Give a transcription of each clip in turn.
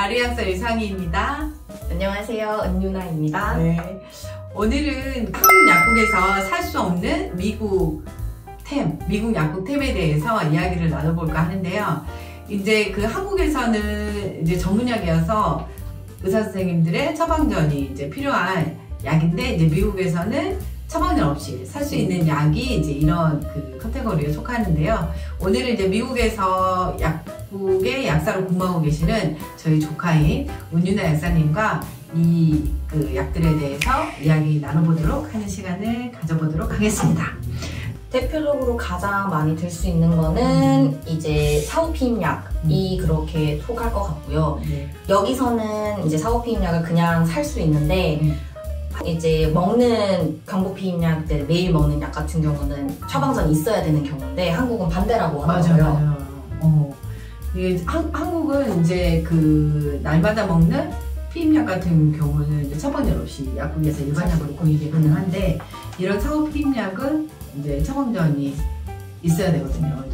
나리약사 유상희입니다. 안녕하세요, 은유나입니다. 네. 오늘은 한국 약국에서 살 수 없는 미국 약국템에 대해서 이야기를 나눠볼까 하는데요. 이제 그 한국에서는 이제 전문약이어서 의사 선생님들의 처방전이 이제 필요한 약인데, 이제 미국에서는 처방전 없이 살 수 있는 약이 이제 이런 그 카테고리에 속하는데요. 오늘은 이제 미국에서 약국의 약사로 근무하고 계시는 저희 조카인 은유나 약사님과 이 그 약들에 대해서 이야기 나눠보도록 하는 시간을 가져보도록 하겠습니다. 대표적으로 가장 많이 들 수 있는 거는 이제 사오피임약이 그렇게 속할 것 같고요. 여기서는 이제 사오피임약을 그냥 살 수 있는데 이제 먹는 강보피임약들 매일 먹는 약 같은 경우는 처방전이 있어야 되는 경우인데 한국은 반대라고 하더라고요. 맞아요. 이게 한국은 이제 그 날마다 먹는 피임약 같은 경우는 이제 처방전 없이 약국에서 일반 약으로 구입이 가능한데, 이런 사후 피임약은 이제 처방전이 있어야 되거든요.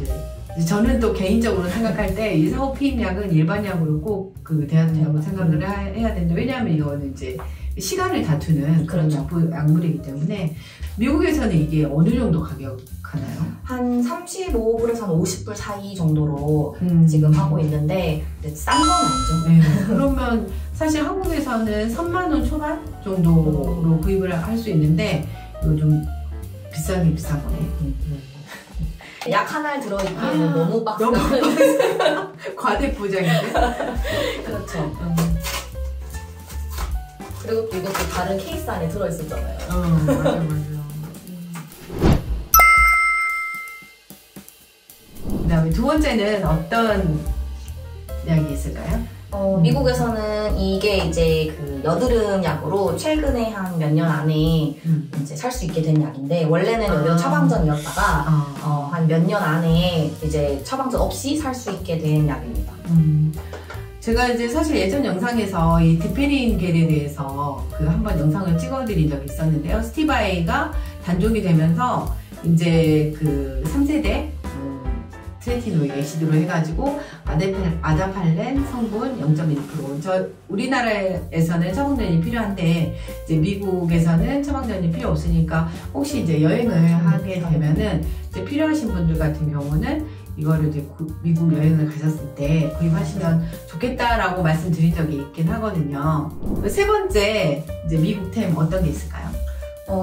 이제 저는 또 개인적으로 생각할 때 이 사후 피임약은 일반 약으로 꼭 그 돼야 된다고 생각을 해야 되는데, 왜냐하면 이거는 이제 시간을 다투는 그런 약물이기 때문에. 미국에서는 이게 어느 정도 가격 하나요? 한 35불에서 한 50불 사이 정도로 지금 하고 있는데 싼 건 아니죠. 네. 그러면 사실 한국에서는 3만원 초반 정도로 구입을 할 수 있는데 이거 좀 비싸긴 비싼 거네. 약 하나에 들어있기에는 너무 빡세요. 과대 포장인데? 그렇죠. 그리고 또 이것도 다른 케이스 안에 들어있었잖아요. 맞아. 그다음에 두 번째는 어떤 약이 있을까요? 미국에서는 이게 이제 그 여드름 약으로 최근에 한 몇 년 안에 이제 살 수 있게 된 약인데, 원래는 여드름 처방전이었다가 한 몇 년 안에 이제 처방전 없이 살 수 있게 된 약입니다. 제가 이제 사실 예전 영상에서 이 디페린겔에 대해서 그 한번 영상을 찍어드린 적이 있었는데요. 스티바이가 단종이 되면서 이제 그 3세대 트레티노익 애시드로 해가지고 아다팔렌 성분 0.1%. 우리나라에서는 처방전이 필요한데 이제 미국에서는 처방전이 필요 없으니까, 혹시 이제 여행을 하게 되면은 이제 필요하신 분들 같은 경우는 이거를 이제 미국 여행을 가셨을 때 구입하시면 좋겠다라고 말씀드린 적이 있긴 하거든요. 세 번째 이제 미국템 어떤 게 있을까요?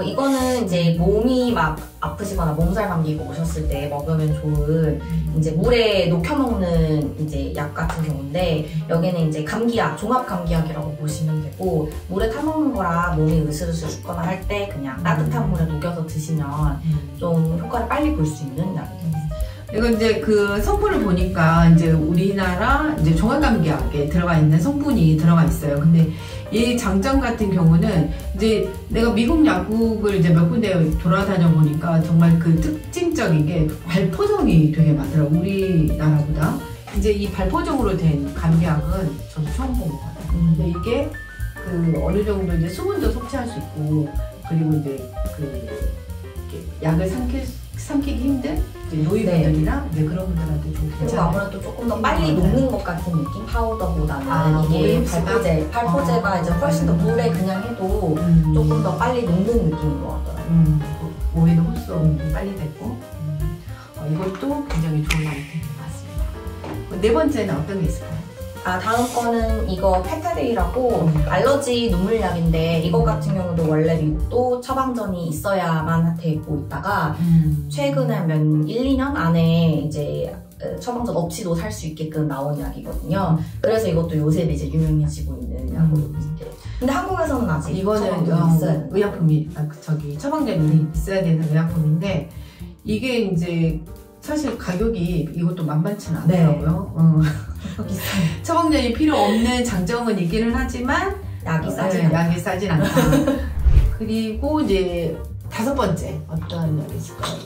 이거는 이제 몸이 막 아프시거나 몸살 감기고 오셨을 때 먹으면 좋은 이제 물에 녹여 먹는 이제 약 같은 경우인데, 여기는 이제 감기약, 종합 감기약이라고 보시면 되고, 물에 타 먹는 거라 몸이 으슬으슬 춥거나 할 때 그냥 따뜻한 물에 녹여서 드시면 좀 효과를 빨리 볼 수 있는 약입니다. 이거 이제 그 성분을 보니까 이제 우리나라 이제 종합감기약에 들어가 있는 성분이 들어가 있어요. 근데 이 장점 같은 경우는 이제 내가 미국 약국을 이제 몇 군데 돌아다녀 보니까 정말 그 특징적인 게 발포종이 되게 많더라고요. 우리나라보다. 이제 이 발포종으로 된 감기약은 저도 처음 본 것 같아요. 근데 이게 그 어느 정도 이제 수분도 섭취할 수 있고, 그리고 이제 그 약을 삼키기 힘든 노인분들이나 그런 분들한테 좀 그리고 괜찮아요. 아무래도 조금 더 빨리 녹는 것 같은 느낌? 파우더보다는 이게 발포제가 이제 훨씬 더 물에 그냥 해도 조금 더 빨리 녹는 느낌인 것 같더라고요. 몸에도 흡수 빨리 됐고, 이것도 굉장히 좋은 아이템인 것 같습니다. 네 번째는 어떤 게 있을까요? 다음 거는 이거 페타데이라고 알러지 눈물약인데, 이거 같은 경우도 원래 미국도 처방전이 있어야만 되고 있다가 최근에 1, 2년 안에 이제 처방전 없이도 살 수 있게끔 나온 약이거든요. 그래서 이것도 요새 이제 유명해지고 있는 약으로 있어요. 근데 한국에서는 아직 이거는 의약품이 처방전이 있어야 되는 의약품인데, 이게 이제 사실 가격이 이것도 만만치는 않더라고요. 처방전이 필요 없는 장점은 있기는 하지만 약이 싸진 않다. 그리고 이제 다섯 번째 어떤 약이 있을까요?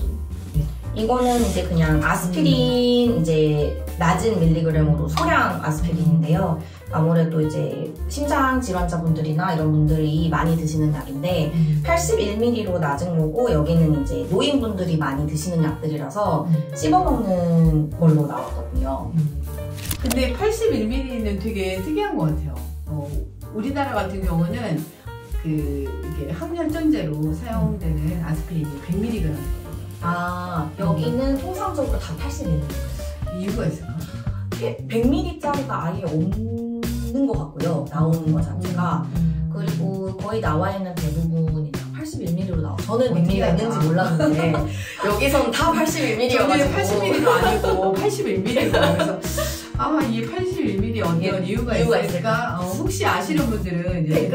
이거는 이제 그냥 아스피린 이제 낮은 밀리그램으로 소량 아스피린인데요. 아무래도 이제 심장 질환자분들이나 이런 분들이 많이 드시는 약인데 81ml로 낮은 거고, 여기는 이제 노인분들이 많이 드시는 약들이라서 씹어먹는 걸로 나왔거든요. 근데 81mm는 되게 특이한 것 같아요. 우리나라 같은 경우는 이게 항혈전제로 사용되는 아스피린이 100mg거든요. 아, 여기는 통상적으로 다 80ml. 이유가 있을까? 100ml짜리가 아예 없는 것 같고요. 나오는 것 자체가. 그리고 거의 나와 있는 대부분이 다 81ml로 나와요. 저는 100ml가 있는지 몰랐는데 여기선 다 81ml여가지고. 저는 80ml도 아니고 81ml고 그래서 이게 81ml 어떤 이유가 있을까? 혹시 아시는 분들은 이제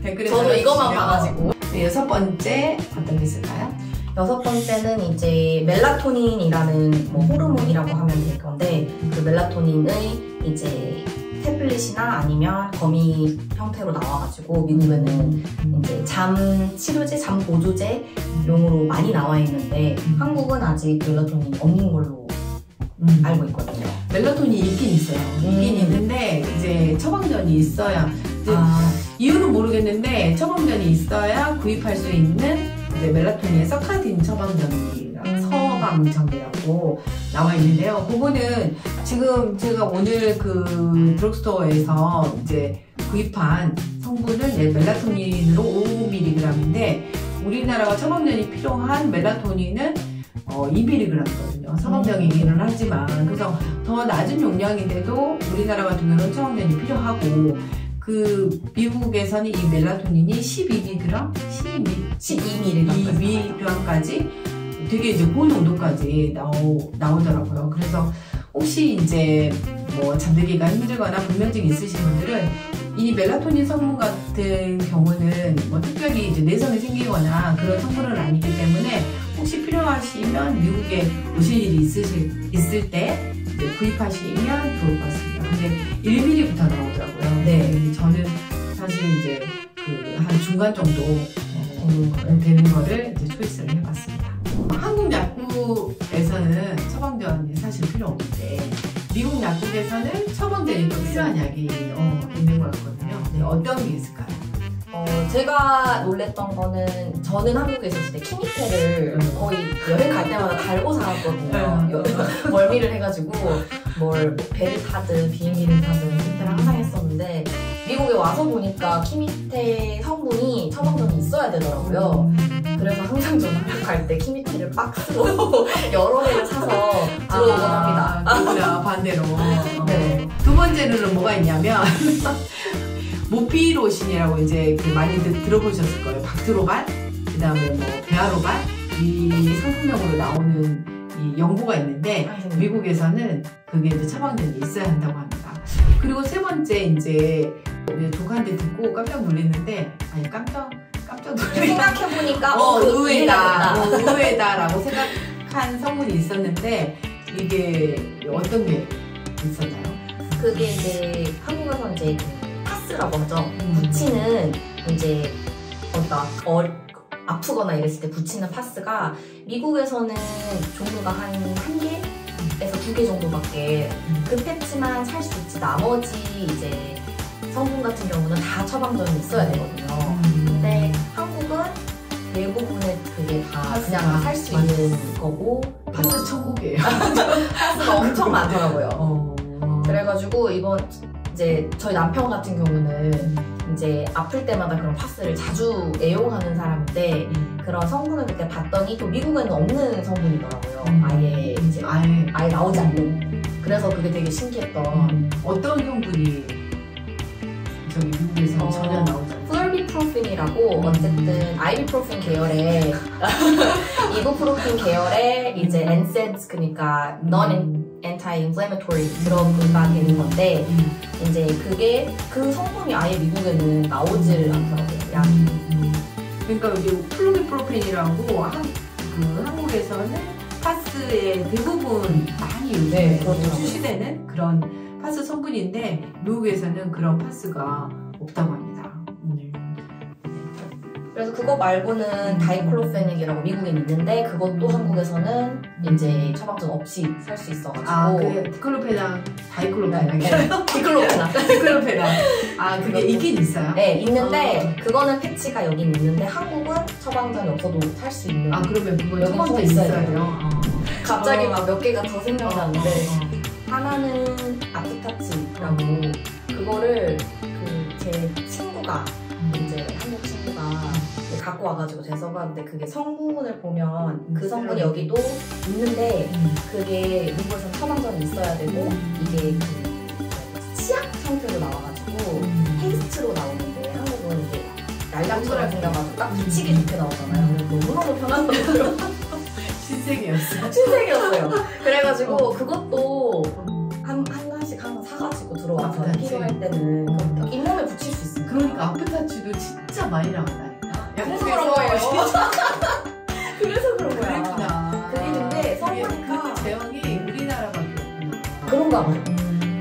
댓글에 저도 이것만 봐가지고. 네, 6번째 어떤 게 있을까요? 6번째는 이제 멜라토닌이라는 호르몬이라고 하면 될 건데 그 멜라토닌의 이제 태블릿이나 아니면 거미 형태로 나와가지고 미국에는 이제 잠 치료제, 잠 보조제용으로 많이 나와 있는데 한국은 아직 멜라토닌이 없는 걸로 알고 있거든요. 멜라토닌이 있긴 있어요. 있긴 있는데 이제 처방전이 있어야 이유는 모르겠는데 처방전이 있어야 구입할 수 있는 이제 멜라토닌의 서카딘 처방전이랑 서방전이라고 나와 있는데요. 그거는 지금 제가 오늘 그 드럭스토어에서 이제 구입한 성분은 멜라토닌으로 5mg인데 우리나라가 처방전이 필요한 멜라토닌은 2mg거든요. 서방전이기는 하지만 그래서 더 낮은 용량인데도 우리나라 같은 경우는 처방전이 필요하고 그 미국에서는 이 멜라토닌이 12mg, 12mg까지 되게 이제 고농도까지 나오더라고요. 그래서 혹시 이제 잠들기가 힘들거나 불면증이 있으신 분들은 이 멜라토닌 성분 같은 경우는 특별히 이제 내성이 생기거나 그런 성분은 아니기 때문에 혹시 필요하시면 미국에 오실 일이 있을 때 구입하시면 좋을 것 같습니다. 근데 1mg부터 나오더라고요. 네. 저는 사실 이제 한 중간 정도 되는 거를 이제 초이스를 해봤습니다. 한국 약국에서는 처방전이 사실 필요 없는데 미국 약국에서는 처방전이 또 필요한 약이 있는 것 같거든요. 네, 어떤 게 있을까요? 제가 놀랬던 거는 저는 한국에 있었을 때 키미테를 거의 여행 갈 때마다 달고 살았거든요. 멀미를 해가지고 배를 타든 비행기를 타든 키미테를 항상 했었는데 미국에 와서 보니까 키미테 성분이 처방전이 있어야 되더라고요. 그래서 항상 저는 한국 갈 때 키미테를 박스로 여러 개를 사서 들어오곤 합니다. 그렇구나, 반대로. 네. 두 번째는 뭐가 있냐면 모피로신이라고 이제 많이 들어보셨을 거예요. 박드로발, 그 다음에 베아로발, 이 상품명으로 나오는 이 연고가 있는데 미국에서는 그게 이제 처방전이 있어야 한다고 합니다. 그리고 세 번째 이제 독한테 듣고 깜짝 놀랐는데 깜짝 놀랐는데 생각해보니까 의외다라고 생각한 성분이 있었는데 이게 어떤 게 있었나요? 그게 이제 한국에서 이제 파스라고 하죠. 붙이는 이제 아프거나 이랬을 때 붙이는 파스가 미국에서는 종류가 한 1개에서 2개 정도밖에 그 패치만 살 수 있지 나머지 이제 성분 같은 경우는 다 처방전이 있어야 되거든요. 근데 한국은 대부분의 그게 다 그냥 살 수 있는 거고 파스 천국이에요. 파스가 엄청 많더라고요. 그래가지고 이제 저희 남편 같은 경우는 이제 아플 때마다 그런 파스를 자주 애용하는 사람인데 그런 성분을 그때 봤더니 또 미국에는 없는 성분이더라고요. 아예 이제 아예 나오지 않는. 그래서 그게 되게 신기했던. 어떤 성분이 저기 미국에서는 전혀 나오지 않는? 플로리프로핀이라고 어쨌든 아이비프로핀 계열의 이부프로핀 계열의 이제 NSAIDs 그러니까 non-anti-inflammatory 드러그가 되는 건데 이제 그게 그 성분이 아예 미국에는 나오질 않더라고요. 그러니까 이제 플로리프로핀이라고 한국에서는 파스의 대부분 많이 요즘에 출시되는 그런 파스 성분인데 미국에서는 그런 파스가 없다고 합니다. 그래서 그거 말고는 다이클로페닉이라고 미국엔 있는데 그것도 한국에서는 이제 처방전 없이 살 수 있어가지고 그게 디클로페낭, 다이클로페낭 디클로페낭 그게 있긴 있어요? 네, 있는데 그거는 패치가 여긴 있는데 한국은 처방전이 없어도 살 수 있는 그러면 그거 여기 처방전 있어야 돼요? 갑자기 막 몇 개가 더 생각나는데 하나는 아프타치라고 그거를 제 친구가 이제 한국 친구가 갖고 와가지고 제가 써봤는데 그게 성분을 보면 그 성분이 여기도 있는데 그게 미국에서는 처방전이 있어야 되고 이게 그 치약 형태로 나와가지고 페이스트로 나오는데 한국은 이게 날량처럼 생겨가지고 딱 붙이기 좋게 나오잖아요. 너무너무 편하더라고요. 신세계였어요. 그래가지고 그것도 하나씩 항상 사가지고 들어와서 필요할 때는 잇몸에 붙일 수 있어요. 그러니까 아프타치도 진짜 많이 나온다. 그래서 그런 거예요. 그래서 그런 거야. 그랬구나. 그랬는데 써보니까 그 제형이 우리나라밖에 없구나. 그런가 봐요.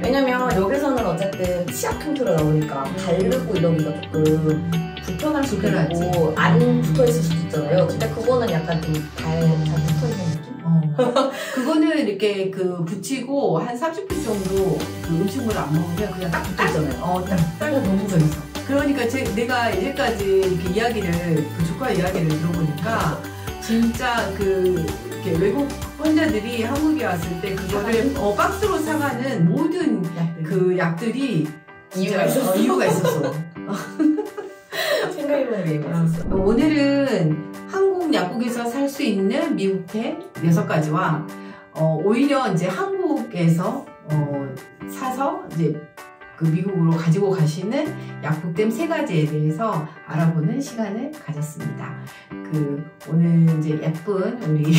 왜냐면 여기서는 어쨌든 치약 형태로 나오니까 바르고 이러기가 조금 불편할 수도 있고 안 붙어있을 수도 있잖아요. 근데 그거는 약간 좀 잘 붙어있는 느낌? 그거는 이렇게 그 붙이고 한 30분 정도 그 음식물을 안 먹으면 그냥 딱 붙어있잖아요. 딱 너무 재밌어. 그러니까 내가 이제까지 이렇게 이야기를, 그 조카 이야기를 들어보니까 진짜 이렇게 외국 환자들이 한국에 왔을 때 그거를 박스로 사가는 모든 그 약들이 이유가 있었어. 이유가 있었어. 생각해보는 게 이유가 있었어. 오늘은 한국 약국에서 살 수 있는 미국템 6가지와 오히려 이제 한국에서 사서 이제 그 미국으로 가지고 가시는 약국템 3가지에 대해서 알아보는 시간을 가졌습니다. 오늘 이제 예쁜 우리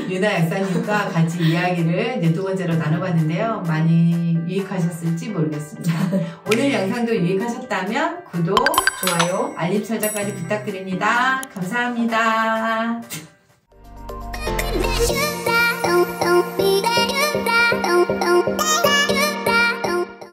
유나 약사님과 같이 이야기를 이제 2번째로 나눠봤는데요. 많이 유익하셨을지 모르겠습니다. 오늘 영상도 유익하셨다면 구독, 좋아요, 알림 설정까지 부탁드립니다. 감사합니다.